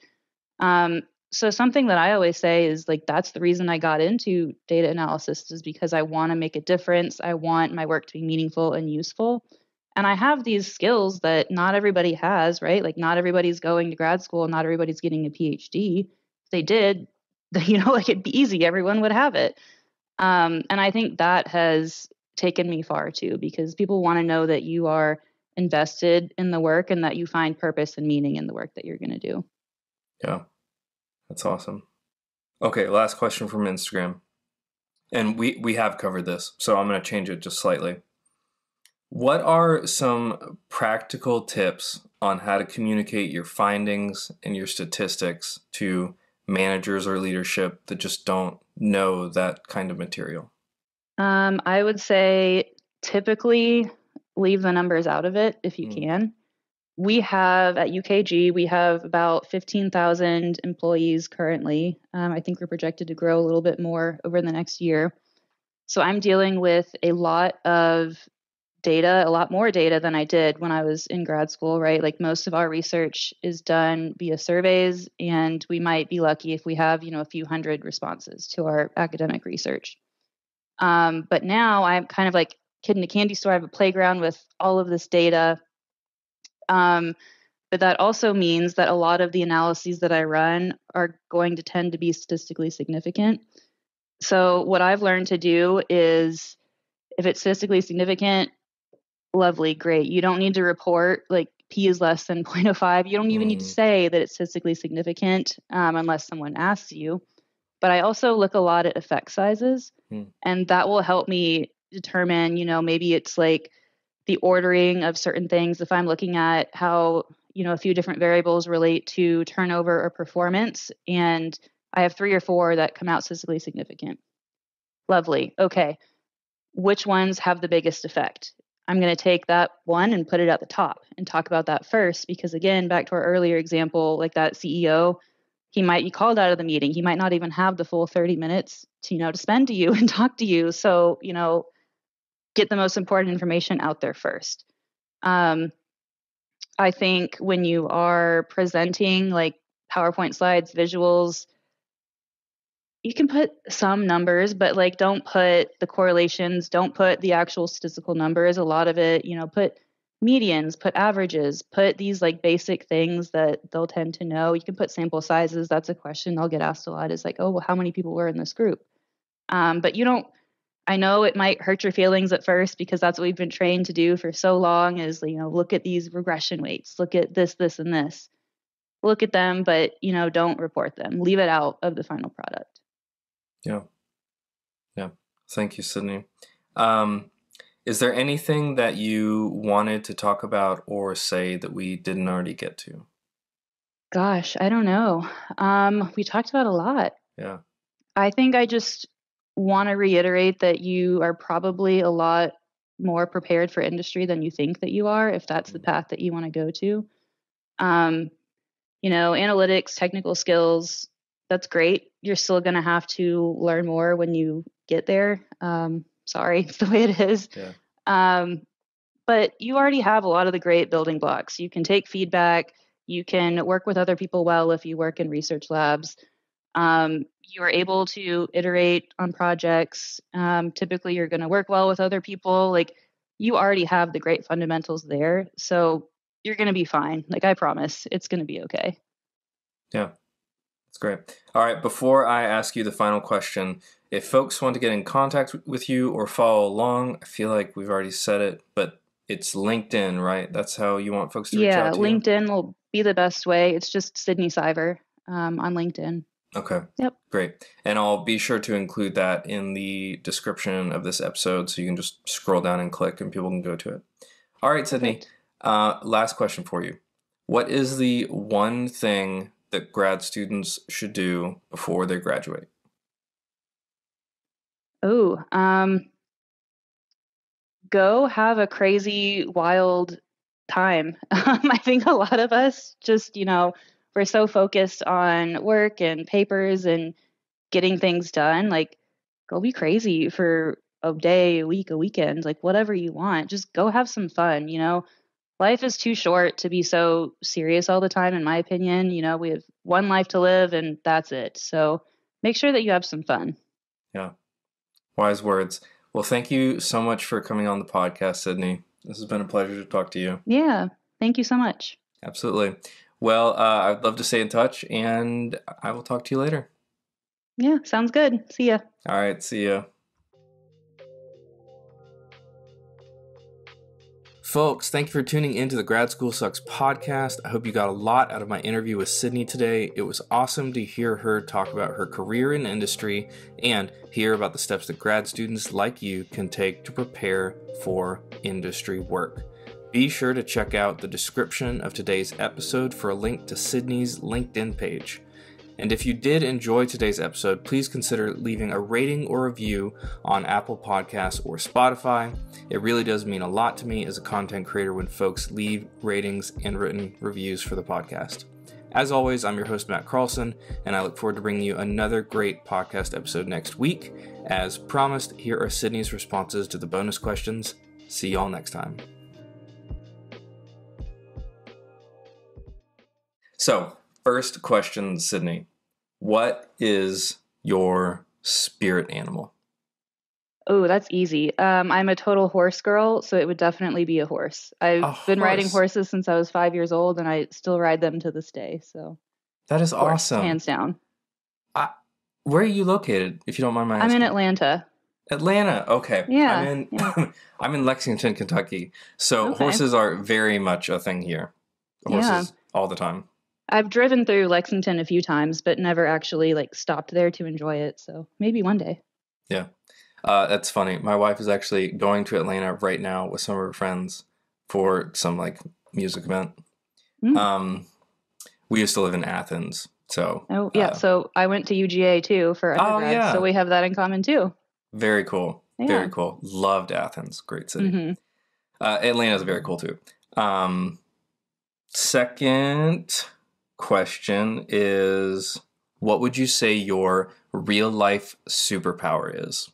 S1: Um, so something that I always say is like that's the reason I got into data analysis is because I want to make a difference. I want my work to be meaningful and useful. And I have these skills that not everybody has, right? Like not everybody's going to grad school, not everybody's getting a PhD. If they did, like it'd be easy, everyone would have it. And I think that has taken me far too, because people want to know that you are invested in the work and that you find purpose and meaning in the work that you're going to do.
S2: Yeah. That's awesome. Okay, last question from Instagram. And we have covered this, so I'm going to change it just slightly. What are some practical tips on how to communicate your findings and your statistics to managers or leadership that just don't know that kind of material?
S1: I would say typically leave the numbers out of it if you
S2: Mm,
S1: can. We have at UKG, we have about 15,000 employees currently. I think we're projected to grow a little bit more over the next year. So I'm dealing with a lot of data, a lot more data than I did when I was in grad school, right? Like most of our research is done via surveys, and we might be lucky if we have, a few hundred responses to our academic research. But now I'm kind of like kid in a candy store. I have a playground with all of this data. Um, but that also means that a lot of the analyses that I run are going to tend to be statistically significant. So what I've learned to do is if it's statistically significant, lovely, great. You don't need to report like p is less than 0.05. You don't even need to
S2: mm,
S1: say that it's statistically significant unless someone asks you. But I also look a lot at effect sizes,
S2: mm,
S1: and that will help me determine, maybe it's like the ordering of certain things. If I'm looking at how, a few different variables relate to turnover or performance, and I have three or four that come out statistically significant. Lovely. Okay. Which ones have the biggest effect? I'm going to take that one and put it at the top and talk about that first because, again, back to our earlier example, like that CEO, he might be called out of the meeting. He might not even have the full 30 minutes to, to spend to you and talk to you. So, get the most important information out there first. Um, I think when you are presenting like PowerPoint slides, visuals, you can put some numbers, but like don't put the correlations, don't put the actual statistical numbers. A lot of it, put medians, put averages, put these like basic things that they'll tend to know. You can put sample sizes. That's a question I'll get asked a lot, is like, oh, well, how many people were in this group? But you don't, I know it might hurt your feelings at first because that's what we've been trained to do for so long, is, look at these regression weights, look at this, this, and this, look at them, but, don't report them. Leave it out of the final product.
S2: Yeah. Yeah. Thank you, Sydney. Is there anything that you wanted to talk about or say that we didn't already get to?
S1: Gosh, I don't know. We talked about a lot.
S2: Yeah.
S1: I think I just want to reiterate that you are probably a lot more prepared for industry than you think that you are, if that's the path that you want to go to. Analytics, technical skills, that's great. You're still going to have to learn more when you get there. Sorry, it's the way it is.
S2: Yeah.
S1: But you already have a lot of the great building blocks. You can take feedback. You can work with other people well if you work in research labs. You are able to iterate on projects. Typically, you're going to work well with other people. Like, you already have the great fundamentals there. So you're going to be fine. Like, I promise, it's going to be okay.
S2: Yeah, that's great. All right, before I ask you the final question, if folks want to get in contact with you or follow along, I feel like we've already said it, but it's LinkedIn, right? That's how you want folks to reach out to you?
S1: Yeah, LinkedIn will be the best way. It's just Sydney Siver on LinkedIn.
S2: Okay.
S1: Yep.
S2: Great. And I'll be sure to include that in the description of this episode so you can just scroll down and click and people can go to it. All right, Sydney. Last question for you. What is the one thing that grad students should do before they graduate?
S1: Go have a crazy, wild time. I think a lot of us just, we're so focused on work and papers and getting things done. Like, go be crazy for a day, a week, a weekend, like whatever you want. Just go have some fun. Life is too short to be so serious all the time, in my opinion. We have one life to live and that's it. So make sure that you have some fun.
S2: Yeah. Wise words. Well, thank you so much for coming on the podcast, Sydney. This has been a pleasure to talk to you.
S1: Yeah. Thank you so much.
S2: Absolutely. Well, I'd love to stay in touch, and I will talk to you later.
S1: Yeah, sounds good. See ya.
S2: All right. See ya. Folks, thank you for tuning into the Grad School Sucks podcast. I hope you got a lot out of my interview with Sydney today. It was awesome to hear her talk about her career in industry and hear about the steps that grad students like you can take to prepare for industry work. Be sure to check out the description of today's episode for a link to Sydney's LinkedIn page. And if you did enjoy today's episode, please consider leaving a rating or review on Apple Podcasts or Spotify. It really does mean a lot to me as a content creator when folks leave ratings and written reviews for the podcast. As always, I'm your host, Matt Carlson, and I look forward to bringing you another great podcast episode next week. As promised, here are Sydney's responses to the bonus questions. See y'all next time. So, first question, Sydney. What is your spirit animal?
S1: Oh, that's easy. I'm a total horse girl, so it would definitely be a horse. I've been riding horses since I was 5 years old, and I still ride them to this day. So
S2: that is
S1: horse,
S2: awesome.
S1: Hands down.
S2: Where are you located, if you don't mind my asking?
S1: I'm in Atlanta.
S2: Atlanta, okay.
S1: Yeah.
S2: I'm in Lexington, Kentucky. So horses are very much a thing here. Horses all the time.
S1: I've driven through Lexington a few times, but never actually stopped there to enjoy it. So maybe one day.
S2: Yeah. That's funny. My wife is actually going to Atlanta right now with some of her friends for some music event. We used to live in Athens. So
S1: so I went to UGA too for undergrad. So we have that in common too.
S2: Very cool. Yeah. Very cool. Loved Athens. Great city. Mm-hmm. Atlanta is very cool too. Second question is, what would you say your real life superpower is?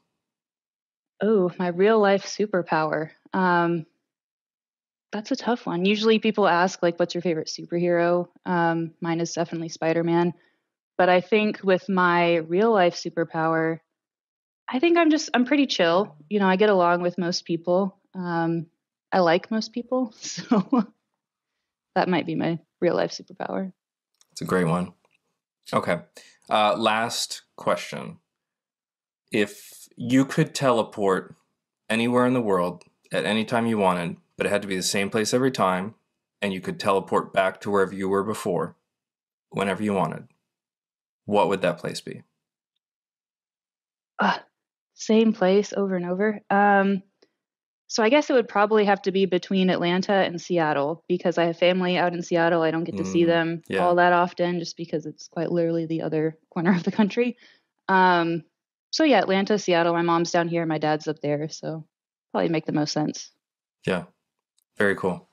S1: Oh, my real life superpower. That's a tough one. Usually people ask what's your favorite superhero? Mine is definitely Spider-Man. But I think with my real life superpower, I think I'm pretty chill. I get along with most people. I like most people, so that might be my real life superpower.
S2: It's a great one. Okay. Last question. If you could teleport anywhere in the world at any time you wanted, but it had to be the same place every time, and you could teleport back to wherever you were before, whenever you wanted, what would that place be?
S1: Uh, Same place over and over. So I guess it would probably have to be between Atlanta and Seattle because I have family out in Seattle. I don't get to see them
S2: Yeah.
S1: all that often just because it's quite literally the other corner of the country. Um, so yeah, Atlanta, Seattle. My mom's down here, my dad's up there, so probably make the most sense.
S2: Yeah. Very cool.